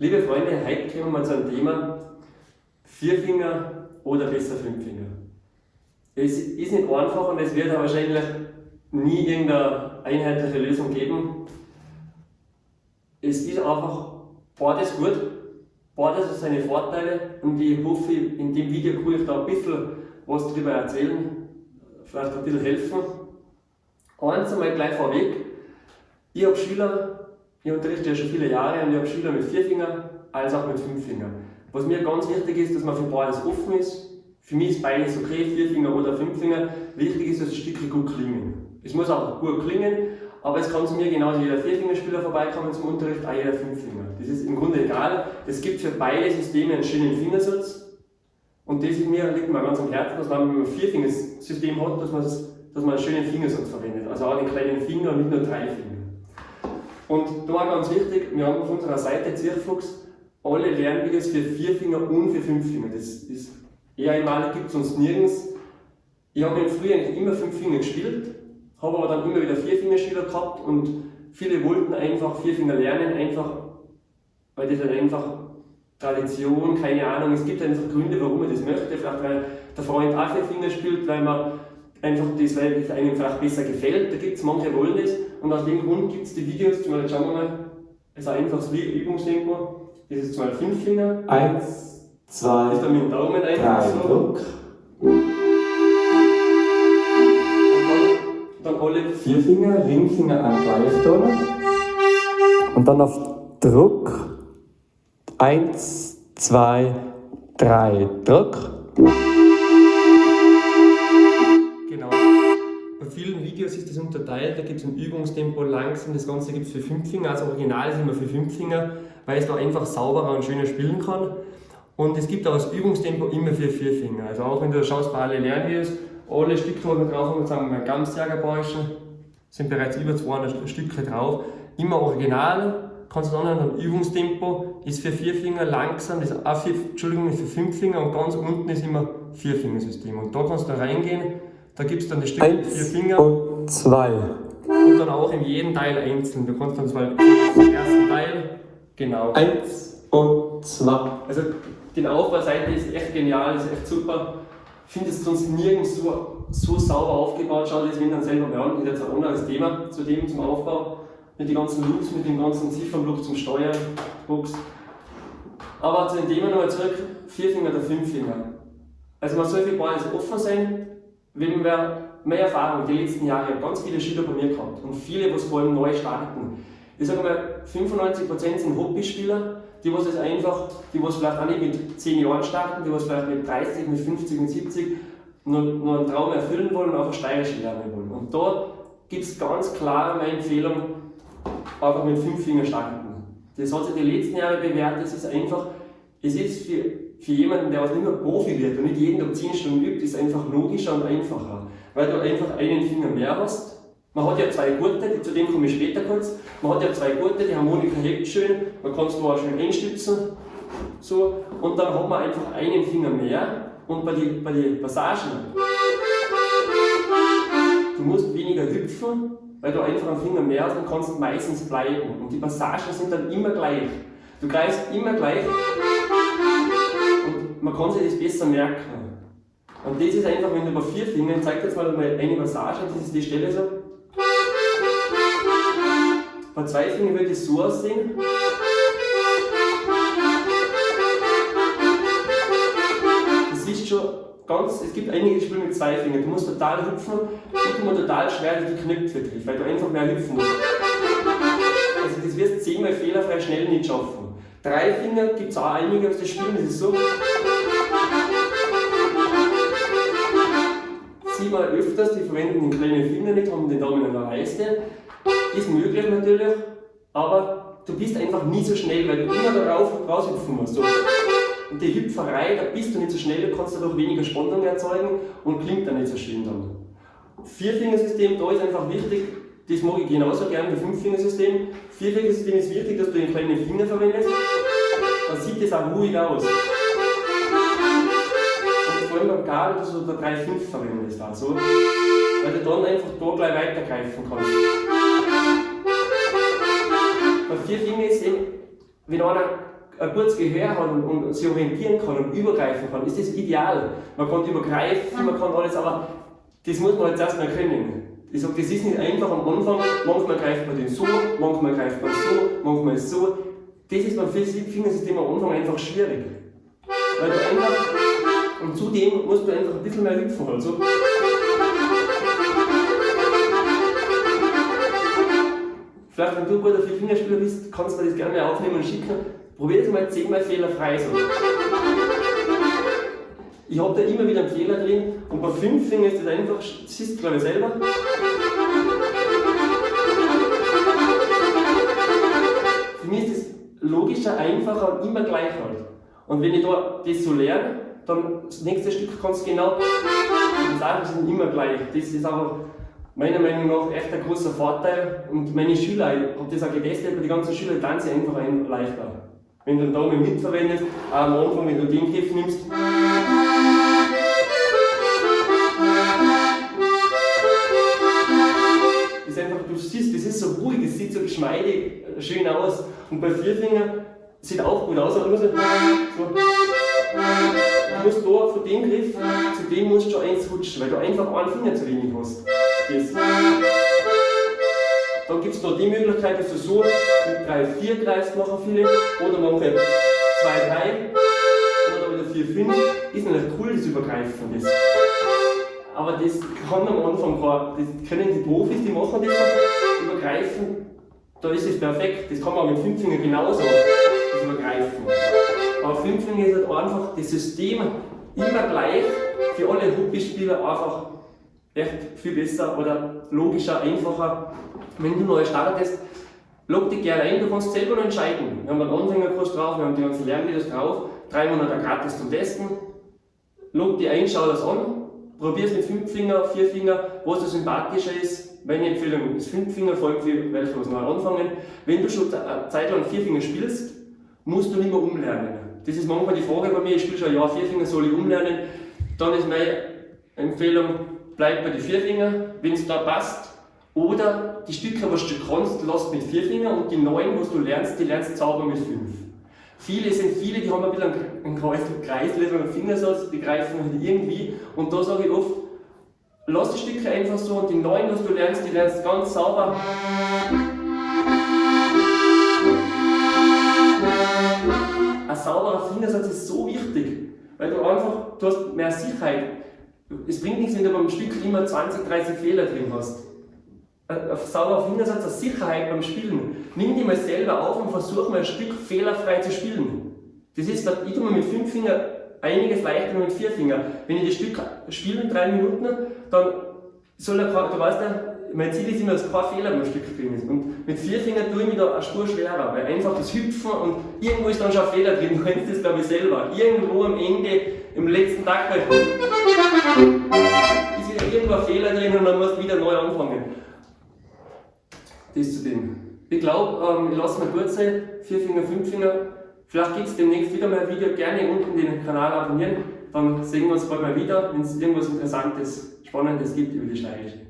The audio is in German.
Liebe Freunde, heute kommen wir zu einem Thema 4 Finger oder besser 5 Finger. Es ist nicht einfach und es wird wahrscheinlich nie irgendeine einheitliche Lösung geben. Es ist einfach beides gut, beides hat seine Vorteile und ich hoffe, in dem Video kann ich da ein bisschen was darüber erzählen, vielleicht ein bisschen helfen. Eins einmal gleich vorweg, ich habe Schüler, ich unterrichte ja schon viele Jahre und ich habe Schüler mit 4 Fingern als auch mit 5 Fingern. Was mir ganz wichtig ist, dass man für beides offen ist. Für mich ist beides okay, 4 Finger oder 5 Finger. Wichtig ist, dass das Stückchen gut klingen. Es muss auch gut klingen, aber es kann zu mir genauso jeder 4-Fingerspieler vorbeikommen zum Unterricht, auch jeder 5 Finger. Das ist im Grunde egal. Es gibt für beide Systeme einen schönen Fingersatz. Und das liegt mir ganz am Herzen, dass man, wenn man ein 4-Fingersystem hat, dass man einen schönen Fingersatz verwendet. Also auch den kleinen Finger und nicht nur 3 Finger. Und da war ganz wichtig, wir haben auf unserer Seite Zirchfuchs alle Lernvideos für 4 Finger und für 5 Finger. Das ist eher einmalig, gibt es sonst nirgends. Ich habe früher eigentlich immer 5 Finger gespielt, habe aber dann immer wieder 4-Fingerschüler gehabt und viele wollten einfach 4 Finger lernen, einfach, weil das halt einfach Tradition, keine Ahnung, es gibt einfach Gründe, warum man das möchte. Vielleicht weil der Freund auch 4 Finger spielt, weil man einfach das, weil es einem vielleicht besser gefällt. Da gibt es manche wollen das und aus dem Grund gibt es die Videos. Zum Beispiel schauen wir mal, es ist ein einfaches Übungstempo. Das ist zum Beispiel 5 Finger. 1, 2, ist dann mit dem Daumen 3, einfach so. Druck. Und dann alle 4 Finger, Ringfinger an Gleichton. Und dann auf Druck. 1, 2, 3, Druck. Genau. Bei vielen Videos ist das unterteilt, da gibt es ein Übungstempo langsam, das Ganze gibt es für 5 Finger, also original ist immer für 5 Finger, weil es da einfach sauberer und schöner spielen kann. Und es gibt auch das Übungstempo immer für 4 Finger. Also auch wenn du schaust bei allen Lernvideos, alle Stücke, die wir drauf haben, sagen wir ganz Gamsjägerbäuschen, sind bereits über 200 Stücke drauf. Immer original, kannst du dann ein Übungstempo, ist für 4 Finger langsam, das ist auch für 5 Finger und ganz unten ist immer 4-Fingersystem. Und da kannst du reingehen, da gibt es dann das Stück 4 Finger. Und 2. Und dann auch in jedem Teil einzeln. Du kannst dann zwar im ersten Teil, genau. 1 und 2. Also die Aufbauseite ist echt genial, ist echt super. Ich finde es sonst nirgends so sauber aufgebaut. Schau dir das dann selber mal an. Das ist jetzt ein anderes Thema zu dem, zum Aufbau. Mit den ganzen Loops, mit dem ganzen Ziffernblock zum Steuern, Box. Aber zu dem Thema nochmal zurück, 4 Finger oder 5 Finger. Also man soll für beides offen sein. Wenn wir mehr Erfahrung, die letzten Jahre, ich habe ganz viele Schüler bei mir gehabt und viele, die vor allem neu starten. Ich sage mal, 95% sind Hobbyspieler, die was vielleicht auch nicht mit 10 Jahren starten, die was vielleicht mit 30, mit 50, mit 70 nur einen Traum erfüllen wollen und einfach steirisch lernen wollen. Und da gibt es ganz klar meine Empfehlung, einfach mit 5 Fingern starten. Das hat sich die letzten Jahre bewährt, es ist für jemanden, der nicht mehr Profi wird und nicht jeden Tag 10 Stunden übt, ist einfach logischer und einfacher. Weil du einfach einen Finger mehr hast. Man hat ja 2 Gurte, zu dem komme ich später kurz. Man hat ja 2 Gurte, die Harmonika hebt schön, man kann es da auch schön einstützen. So, und dann hat man einfach einen Finger mehr. Und bei den Passagen, du musst weniger hüpfen, weil du einfach einen Finger mehr hast und kannst meistens bleiben. Und die Passagen sind dann immer gleich. Du greifst immer gleich und man kann sich das besser merken. Und das ist einfach, wenn du bei 4 Fingern, ich zeige jetzt mal eine Passage, das ist die Stelle so. Bei 2 Fingern wird es so aussehen. Das ist schon ganz, es gibt einige Spiele mit 2 Fingern, du musst total hüpfen, tut mir total schwer, die knüpft wirklich, weil du einfach mehr hüpfen musst. Also das wirst du 10-mal fehlerfrei schnell nicht schaffen. 3 Finger gibt es auch einige, was das spielen, das ist so. 7-mal öfters, die verwenden den kleinen Finger nicht, haben den Daumen an der Leiste. Ist möglich natürlich, aber du bist einfach nie so schnell, weil du immer darauf raushüpfen musst. So. Und die Hüpferei, da bist du nicht so schnell, du kannst dadurch weniger Spannung erzeugen und klingt dann nicht so schön dann. 4-Fingersystem, da ist einfach wichtig, das mag ich genauso gerne wie 5-Fingersystem. 4-Fingersystem ist wichtig, dass du den kleinen Finger verwendest, dann sieht das auch ruhig aus. Vor allem beim Kabel, dass du da 3-5 verwendest, also, weil du dann einfach da gleich weitergreifen kannst. Bei 4 Fingern ist eben, wenn einer ein gutes Gehör hat und sich orientieren kann und übergreifen kann, ist das ideal. Man kann übergreifen, man kann alles, aber das muss man jetzt erstmal können. Ich sage, das ist nicht einfach am Anfang, manchmal greift man den so, manchmal greift man so, manchmal so. Das ist beim Fingersystem am Anfang einfach schwierig. Weil du einfach, und zudem musst du einfach ein bisschen mehr hüpfen. Also. Vielleicht, wenn du ein guter Vierfingerspieler bist, kannst du mir das gerne mal aufnehmen und schicken. Probier das mal 10-mal fehlerfrei so. Ich habe da immer wieder einen Fehler drin und bei 5 Fingern ist das einfach, das siehst du glaube ich selber. Für mich ist das logischer, einfacher und immer gleich halt. Und wenn ich da das so lerne, dann das nächste Stück kannst du genau, die Sachen sind immer gleich. Das ist aber meiner Meinung nach echt ein großer Vorteil. Und meine Schüler, ich habe das auch getestet, aber die ganzen Schüler tanzen einfach leichter. Wenn du den Daumen mitverwendest, auch am Anfang, wenn du den Griff nimmst. Ist einfach, du siehst, das ist so ruhig, das sieht so geschmeidig, schön aus. Und bei 4 Fingern sieht auch gut aus, aber du musst da von dem Griff zu dem musst du schon eins rutschen, weil du einfach einen Finger zu wenig hast. Das. Dann gibt es noch die Möglichkeit, dass du so mit 3, 4 greifst, machen viele, oder manche 2, 3 oder wieder 4, 5. Ist natürlich cool, das Übergreifen. Das. Aber das kann am Anfang das können die Profis, die machen das übergreifen, da ist es perfekt. Das kann man auch mit 5 Fingern genauso, das Übergreifen. Aber 5 Finger ist halt einfach das System immer gleich, für alle Hobbyspieler einfach echt viel besser oder logischer, einfacher. Wenn du neu startest, log dich gerne ein, du kannst selber noch entscheiden. Wir haben einen Anfängerkurs drauf, wir haben die ganzen Lernvideos drauf, 3 Monate gratis zum Testen. Log dich ein, schau das an, probier es mit 5 Finger, 4 Finger, was das sympathischer ist. Meine Empfehlung ist 5 Finger, vor allem für welche, was neu anfangen. Wenn du schon eine Zeit lang 4 Finger spielst, musst du nicht mehr umlernen. Das ist manchmal die Frage bei mir, ich spiele schon ein Jahr 4 Finger, soll ich umlernen? Dann ist meine Empfehlung, bleib bei den 4 Finger, wenn es da passt. Oder die Stücke, was du kannst, lass mit 4 Fingern und die 9, was du lernst, die lernst du sauber mit 5. Viele, die haben ein bisschen einen Kreisel, einen Fingersatz, die greifen halt irgendwie. Und da sage ich oft, lass die Stücke einfach so und die 9, was du lernst, die lernst ganz sauber. Ein sauberer Fingersatz ist so wichtig, weil du hast mehr Sicherheit. Es bringt nichts, wenn du beim Stück immer 20, 30 Fehler drin hast. Ein sauberer Fingersatz, eine Sicherheit beim Spielen. Nimm die mal selber auf und versuch mal ein Stück fehlerfrei zu spielen. Das ist, ich tue mir mit 5 Fingern einiges leichter als mit 4 Fingern. Wenn ich das Stück spiele in 3 Minuten, dann soll du weißt ja, mein Ziel ist immer, dass kein Fehler beim Stück drin ist. Und mit 4 Fingern tue ich mir da eine Spur schwerer, weil einfach das Hüpfen und irgendwo ist dann schon ein Fehler drin, du kennst das glaube ich selber. Irgendwo am Ende, im letzten Tag ist wieder irgendwo ein Fehler drin und dann musst du wieder neu anfangen. Das zu dem. Ich glaube, ich lasse mal kurz sein, 4 Finger, 5 Finger. Vielleicht gibt es demnächst wieder mal ein Video, gerne unten den Kanal abonnieren. Dann sehen wir uns bald mal wieder, wenn es irgendwas Interessantes, Spannendes gibt über die Steirische.